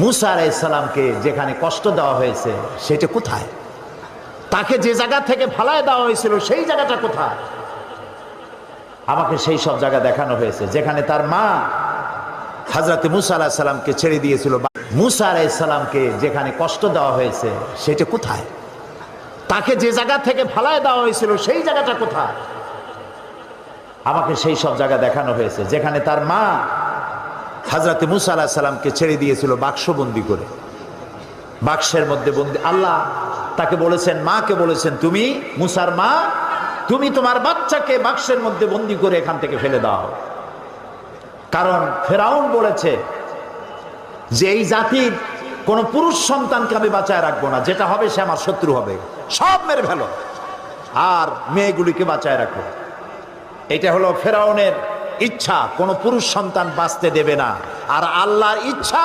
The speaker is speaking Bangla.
মুসা আলাইহিস সালামকে যেখানে কষ্ট দেওয়া হয়েছে সেটা কোথায়? তাকে যে জায়গা থেকে ফালায় দেওয়া হয়েছিল সেই জায়গাটা কোথায়? আমাকে সেই সব জায়গা দেখানো হয়েছে যেখানে তার মা হযরতে মুসা আলাইহিস সালামকে ছেড়ে দিয়েছিল। মুসা আলাইহিস সালামকে যেখানে কষ্ট দেওয়া হয়েছে সেটা কোথায়? তাকে যে জায়গা থেকে ফালায় দেওয়া হয়েছিল সেই জায়গাটা কোথায়? আমাকে সেই সব জায়গা দেখানো হয়েছে যেখানে তার মা হযরতে মুসা আলাইহিস সালামকে ছেড়ে দিয়েছিল বাক্সবন্দি করে। বাক্সের মধ্যে বন্দি। আল্লাহ তাকে বলেছেন, মাকে বলেছেন, তুমি মুসার মা, তুমি তোমার বাচ্চাকে বাক্সের মধ্যে বন্দি করে এখান থেকে ফেলে দাও। কারণ ফেরাউন বলেছে যে এই জাতির কোন পুরুষ সন্তানকে আমি বাঁচায় রাখবো না, যেটা হবে সে আমার শত্রু হবে, সব মেরে ফেলো, আর মেয়েগুলিকে বাঁচায় রাখো। এটা হলো ফেরাউনের ইচ্ছা, কোন পুরুষ সন্তান বাঁচতে দেবে না। আর আল্লাহর ইচ্ছা